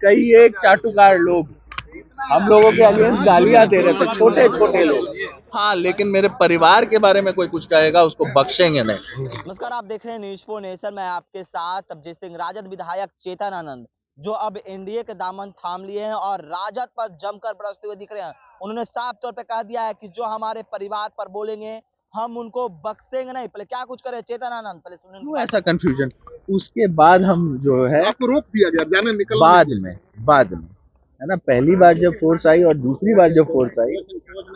कई एक चाटुकार लोग हम लोगों के अगेंस्ट गालियां दे रहे थे, छोटे छोटे लोग। हाँ, लेकिन मेरे परिवार के बारे में कोई कुछ कहेगा उसको बख्शेंगे नहीं। नमस्कार, आप देख रहे हैं न्यूज़ फॉर नेशन। मैं आपके साथ अभिजीत सिंह। राजद विधायक चेतन आनंद जो अब एनडीए के दामन थाम लिए हैं और राजद पर जमकर बरसते हुए दिख रहे हैं। उन्होंने साफ तौर पे कह दिया है कि जो हमारे परिवार पर बोलेंगे हम उनको बख्शेंगे नहीं। पहले क्या कुछ करे चेतन आनंद, पहले सुन। क्यों ऐसा कंफ्यूजन? उसके बाद हम जो है आपको रोक दिया गया जाने निकलने बाद में है ना, पहली बार जब फोर्स आई और दूसरी बार जब फोर्स आई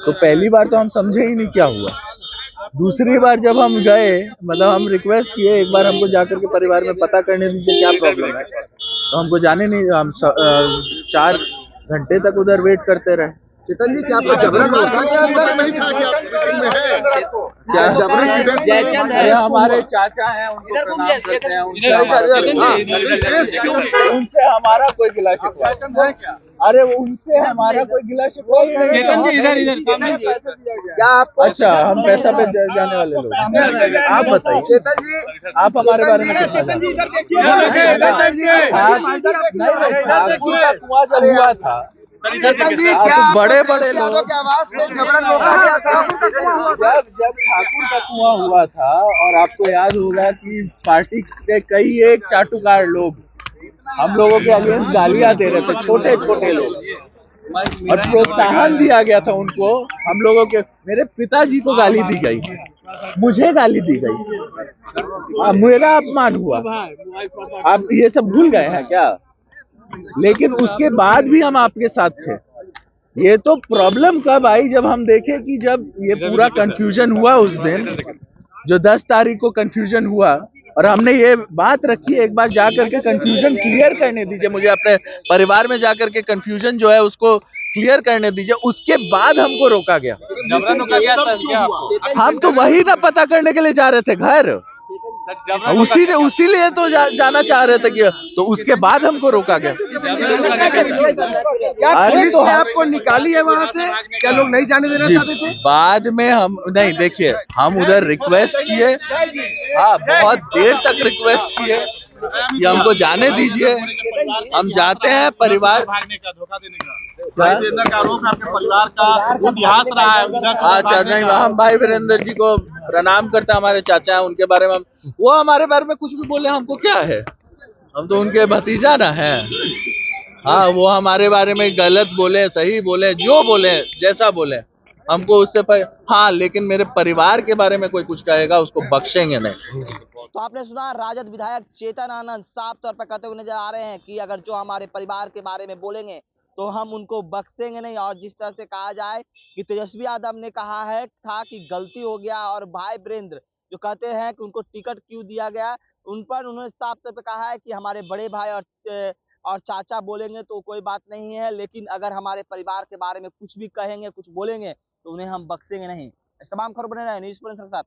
तो पहली बार तो हम समझे ही नहीं क्या हुआ। दूसरी बार जब हम गए, मतलब हम रिक्वेस्ट किए एक बार हमको जाकर के परिवार में पता करने दीजिए क्या प्रॉब्लम है, तो हमको जाने नहीं, हम 4 घंटे तक उधर वेट करते रहे। चेतन जी, क्या आपको जबरन रोका गया? अंदर नहीं था कि आप मीटिंग में है? क्या जबरन? अरे हमारे चाचा हैं, उनको प्रणाम करते हैं, उनसे हमारा कोई गिला शिकवा है क्या? अरे उनसे हमारा कोई गिला शिकवा ही नहीं है। क्या आपको? अच्छा, हम पैसा पे जाने वाले लोग। आप बताइए चेतन जी, आप हमारे बारे में कितना जानते हैं? ठाकुर का कुआं जब हुआ था, चेतन जी, आप क्या बड़े बड़े लोग के आवाज में जबरन रोका गया था? जब ठाकुर का कुआं हुआ था, और आपको याद होगा कि पार्टी के कई एक चाटुकार लोग हम लोगों के अगेंस्ट गालियां दे रहे थे, छोटे छोटे लोग, और प्रोत्साहन दिया गया था उनको। हम लोगों के, मेरे पिताजी को गाली दी गई, मुझे गाली दी गई, मेरा अपमान हुआ। आप ये सब भूल गए हैं क्या? लेकिन उसके बाद भी हम आपके साथ थे। ये तो प्रॉब्लम कब आई, जब हम देखे कि जब ये पूरा कंफ्यूजन हुआ उस दिन, जो 10 तारीख को कंफ्यूजन हुआ, और हमने ये बात रखी एक बार जाकर के कंफ्यूजन क्लियर करने दीजिए, मुझे अपने परिवार में जाकर के कंफ्यूजन जो है उसको क्लियर करने दीजिए। उसके बाद हमको रोका गया। हम तो वही ना पता करने के लिए जा रहे थे घर, उसीलिए तो जाना चाह रहे थे कि, तो उसके बाद हमको रोका गया। क्या पुलिस ने आपको निकाली है वहाँ से? क्या लोग नहीं जाने देना चाहते थे? बाद में हम नहीं, देखिए हम उधर रिक्वेस्ट किए, हाँ बहुत देर तक रिक्वेस्ट किए कि हमको जाने दीजिए, हम जाते हैं। परिवार भागने का, धोखा देने का, वीरेंद्र का आरोप है आपके परिवार का, वो इतिहास रहा है उधर। अच्छा, नहीं, हम भाई वीरेंद्र जी को प्रणाम करते हैं, हमारे चाचा हैं, उनके बारे में वो हमारे बारे में कुछ भी बोले हमको क्या है, हम तो उनके भतीजा ना है। हाँ, वो हमारे बारे में गलत बोले, सही बोले, जो बोले, जैसा बोले, हमको उससे हाँ, लेकिन मेरे परिवार के बारे में कोई कुछ कहेगा उसको बख्शेंगे नहीं। तो आपने सुना, राजद विधायक चेतन आनंद साफ तौर पर कहते हुए नजर आ रहे हैं कि अगर जो हमारे परिवार के बारे में बोलेंगे तो हम उनको बख्शेंगे नहीं। और जिस तरह से कहा जाए कि तेजस्वी यादव ने कहा है था कि गलती हो गया, और भाई वीरेंद्र जो कहते हैं कि उनको टिकट क्यों दिया गया, उन पर उन्होंने साफ तौर पर कहा है कि हमारे बड़े भाई और चाचा बोलेंगे तो कोई बात नहीं है, लेकिन अगर हमारे परिवार के बारे में कुछ भी कहेंगे, कुछ बोलेंगे तो उन्हें हम बख्शेंगे नहीं। इस तमाम खबर बने रहे न्यूज़ पर साथ।